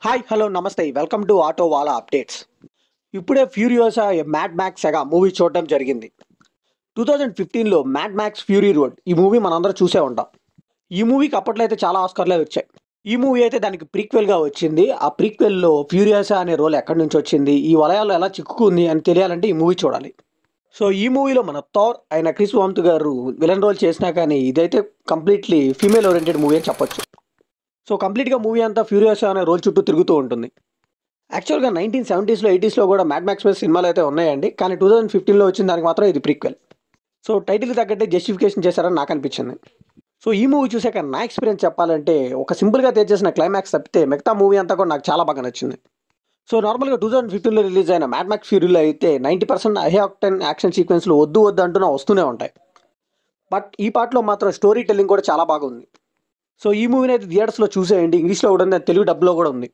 Hi hello నమస్తే welcome to auto Wala updates. ఇప్పుడే Furiosa Mad Max saga movie చూడడం జరిగింది. 2015లో మ్యాడ్ మ్యాక్స్ ఫ్యూరీ రోడ్ ఈ మూవీ మనందరం చూసే ఉంటాం. ఈ మూవీకి అప్పట్లో అయితే చాలా ఆస్కార్లే వచ్చాయి. ఈ మూవీ అయితే దానికి ప్రీక్వెల్గా వచ్చింది. ఆ ప్రీక్వెల్లో ఫ్యూరియోసా అనే రోల్ ఎక్కడి నుంచి వచ్చింది, ఈ వలయాల్లో ఎలా చిక్కుకుంది అని తెలియాలంటే ఈ మూవీ చూడాలి. సో ఈ మూవీలో మన థార్ అయిన క్రిస్ వామ్త్ గారు విలన్ రోల్ చేసినా కానీ ఇదైతే కంప్లీట్లీ ఫీమేల్ ఓరియంటెడ్ మూవీ అని చెప్పొచ్చు. సో కంప్లీట్గా మూవీ అంతా ఫ్యూరియోసా అనే రోల్ చుట్టూ తిరుగుతూ ఉంటుంది. యాక్చువల్గా 1970స్లో 80స్లో కూడా మ్యాడ్ మ్యాక్స్ మీద సినిమాలు అయితే ఉన్నాయండి, కానీ 2015లో వచ్చిన దానికి మాత్రం ఇది ప్రీక్వెల్. సో టైటిల్ తగ్గట్టే జస్టిఫికేషన్ చేశారని నాకు అనిపించింది. సో ఈ మూవీ చూసాక నా ఎక్స్పీరియన్స్ చెప్పాలంటే ఒక సింపుల్గా తెచ్చేసిన క్లైమాక్స్ తప్పితే మిగతా మూవీ అంతా కూడా నాకు చాలా బాగా నచ్చింది. సో నార్మల్గా 2015లో రిలీజ్ అయిన మ్యాడ్ మ్యాక్స్ ఫ్యూరీలో అయితే 90% హై ఆక్టెన్ యాక్షన్ సీక్వెన్స్లు వద్దు అంటూనే వస్తూనే ఉంటాయి. బట్ ఈ పార్ట్లో మాత్రం స్టోరీ టెల్లింగ్ కూడా చాలా బాగుంది. సో ఈ మూవీని అయితే థియేటర్స్లో చూసేయండి. ఇంగ్లీష్లో కూడా ఉంది, తెలుగు డబ్లో కూడా ఉంది.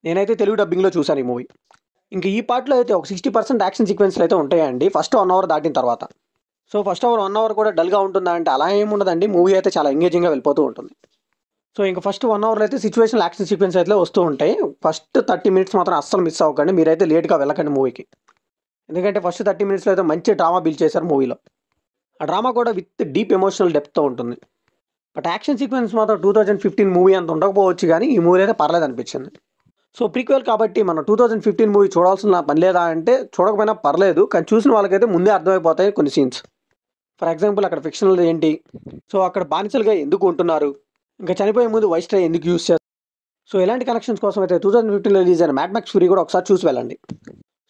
నేనైతే తెలుగు డబ్బింగ్లో చూశాను ఈ మూవీ. ఇంకా ఈ పార్ట్లో అయితే ఒక 60% యాక్షన్ సీక్వెన్స్లు అయితే ఉంటాయండి ఫస్ట్ 1 అవర్ దాటిన తర్వాత. సో ఫస్ట్ 1 అవర్ కూడా డల్గా ఉంటుందా అంటే అలా ఏమి ఉండదండి. మూవీ అయితే చాలా ఎంగేజింగ్గా వెళ్ళిపోతూ ఉంటుంది. సో ఇంకా ఫస్ట్ 1 అవర్లో అయితే సిచ్యువేషన్ యాక్షన్ సీక్వెన్స్ అయితే వస్తూ ఉంటాయి. ఫస్ట్ 30 మినిట్స్ మాత్రం అస్సలు మిస్ అవ్వకండి. మీరైతే లేట్గా వెళ్ళకండి మూవీకి. ఎందుకంటే ఫస్ట్ 30 మినిట్స్లో అయితే మంచి డ్రామా బిల్డ్ చేశారు మూవీలో. ఆ డ్రామా కూడా విత్ డీప్ ఎమోషనల్ డెప్త్తో ఉంటుంది. బట్ యాక్షన్ సీక్వెన్స్ మాత్రం 2015 మూవీ అంత ఉండకపోవచ్చు, కానీ ఈ మూవీ అయితే పర్లేదు అనిపించింది. సో ప్రీక్వెల్ కాబట్టి మనం 2015 మూవీ చూడాల్సిన పని లేదా అంటే చూడకపోయినా పర్లేదు, కానీ చూసిన వాళ్ళకైతే ముందే అర్థమైపోతాయి కొన్ని సీన్స్. ఫర్ ఎగ్జాంపుల్ అక్కడ ఫిక్షనల్ ఏంటి, సో అక్కడ బానిసలుగా ఎందుకు ఉంటున్నారు, ఇంకా చనిపోయే ముందు వైస్ట్రై ఎందుకు యూస్ చేస్తారు. సో ఇలాంటి కనెక్షన్స్ కోసం అయితే 2015లో రిలీజ్ అయిన మ్యాడ్ మ్యాక్స్ ఫ్యూరీ కూడా ఒకసారి చూసి వెళ్ళండి.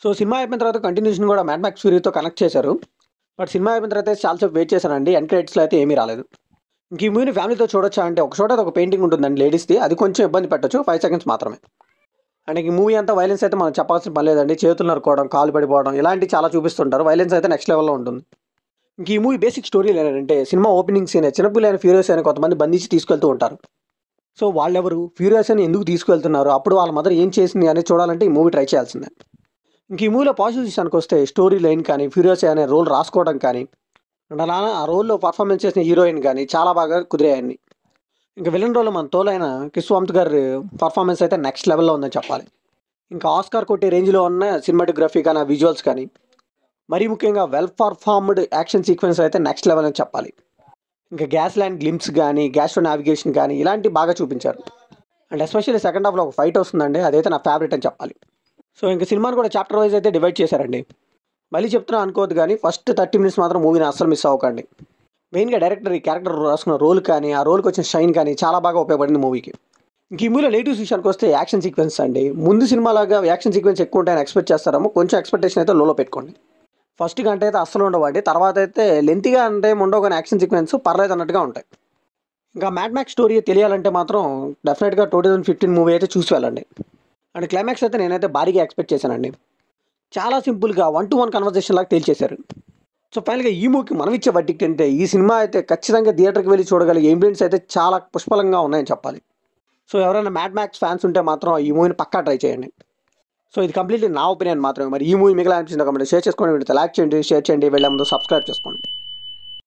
సో సినిమా అయిపోయిన తర్వాత కంటిన్యూషన్ కూడా మ్యాడ్ మ్యాక్స్ ఫ్యూరీతో కనెక్ట్ చేశారు. బట్ సినిమా అయిపోయిన తర్వాత చాలాసేపు వెయిట్ చేశానండి, ఎండ్ క్రెడిట్స్లో అయితే ఏమీ రాలేదు. ఇంక ఈ మూవీని ఫ్యామిలీతో చూడొచ్చా అంటే ఒక చోట ఒక పెయింటింగ్ ఉంటుందండి లేడీస్ది, అది కొంచెం ఇబ్బంది పెట్టచ్చు, 5 సెకండ్స్ మాత్రమే. అండ్ ఈ మూవీ అంతా వైలెన్స్ అయితే మనం చెప్పాల్సిన పని లేదండి. చేతులు నరుకోవడం, కాలు పడిపోవడం ఇలాంటివి చాలా చూపిస్తుంటారు. వైలెన్స్ అయితే నెక్స్ట్ లెవెల్లో ఉంటుంది. ఇంక ఈ మూవీ బేసిక్ స్టోరీ ఏంటంటే సినిమా ఓపెనింగ్ సీన్ చిన్నపిల్లైన ఫ్యూరియస్ అని కొంతమంది బంధించి తీసుకెళ్తూ ఉంటారు. సో వాళ్ళెవరు, ఫ్యూరియస్ అని ఎందుకు తీసుకెళ్తున్నారు, అప్పుడు వాళ్ళ మదర్ ఏం చేసింది అనేది చూడాలంటే ఈ మూవీ ట్రై చేయాల్సిందే. ఇంక ఈ మూవీలో పాజిటివ్ విషయానికి వస్తే స్టోరీ లైన్ కానీ, ఫ్యూరియస్ అనే రోల్ రాసుకోవడం కానీ, అండ్ అలా ఆ రోల్లో పర్ఫార్మెన్స్ చేసిన హీరోయిన్ కానీ చాలా బాగా కుదిరాయండి. ఇంకా విలన్ రోల్ మన తోలైన క్రిస్ వామ్త్ గారి పర్ఫార్మెన్స్ అయితే నెక్స్ట్ లెవెల్లో ఉందని చెప్పాలి. ఇంకా ఆస్కార్ కొట్టే రేంజ్లో ఉన్న సినిమాటోగ్రఫీ కానీ, విజువల్స్ కానీ, మరీ ముఖ్యంగా వెల్ పర్ఫార్మ్డ్ యాక్షన్ సీక్వెన్స్ అయితే నెక్స్ట్ లెవెల్ అని చెప్పాలి. ఇంకా గ్యాస్ ల్యాండ్ గ్లిమ్స్ కానీ, గ్యాస్ట్రో నావిగేషన్ కానీ ఇలాంటివి బాగా చూపించారు. అండ్ ఎస్పెషల్లీ సెకండ్ హాఫ్లో ఒక ఫైట్ వస్తుందండి, అదైతే నా ఫేవరెట్ అని చెప్పాలి. సో ఇంకా సినిమాని కూడా చాప్టర్ వైజ్ అయితే డివైడ్ చేశారండి. మళ్ళీ చెప్తున్నా అనుకోవద్దు, కానీ ఫస్ట్ 30 మినిట్స్ మాత్రం మూవీని అస్సలు మిస్ అవ్వకండి. మెయిన్గా డైరెక్టర్ ఈ క్యారెక్టర్ రాసుకున్న రోల్ కానీ, ఆ రోల్కి వచ్చిన షైన్ కానీ చాలా బాగా ఉపయోగపడింది మూవీకి. ఇంక ఈ మూవీలో నెగిటివ్స్ విషయానికి వస్తే యాక్షన్ సీక్వెన్స్ అండి. ముందు సినిమాలాగా యాక్షన్ సీక్వెన్స్ ఎక్కువ ఉంటాయని ఎక్స్పెక్ట్ చేస్తారేమో, కొంచెం ఎక్స్పెక్టేషన్ అయితే లోలో పెట్టుకోండి. ఫస్ట్ గంట అయితే అస్సలు ఉండవండి, తర్వాత అయితే లెంతీగా అంటే ఉండవు, కానీ యాక్షన్ సీక్వెన్స్ పర్లేదు అన్నట్టుగా ఉంటాయి. ఇంకా మ్యాడ్ మ్యాక్స్ స్టోరీ తెలియాలంటే మాత్రం డెఫినెట్గా 2015 మూవీ అయితే చూసి వెళ్ళండి. అండ్ క్లైమాక్స్ అయితే నేనైతే భారీగా ఎక్స్పెక్ట్ చేశానండి. చాలా సింపుల్గా 1-to-1 కన్వర్జేషన్ లాగా తేల్చేశారు. సో ఫైనల్గా ఈ మూవీకి మనం ఇచ్చే వర్డిక్ట్ అంటే ఈ సినిమా అయితే ఖచ్చితంగా థియేటర్కి వెళ్ళి చూడగలిగే ఇంప్రెషన్స్ అయితే చాలా పుష్కలంగా ఉన్నాయని చెప్పాలి. సో ఎవరైనా మ్యాడ్ మ్యాక్స్ ఫ్యాన్స్ ఉంటే మాత్రం ఈ మూవీని పక్కా ట్రై చేయండి. సో ఇది కంప్లీట్లీ నా ఒపీనియన్ మాత్రమే. మరి ఈ మూవీ మిగిలిన అనిపించింది కాబట్టి షేర్ చేసుకోండి, లైక్ చేయండి, షేర్ చేయండి, వెళ్ళే ముందు సబ్స్క్రైబ్ చేసుకోండి.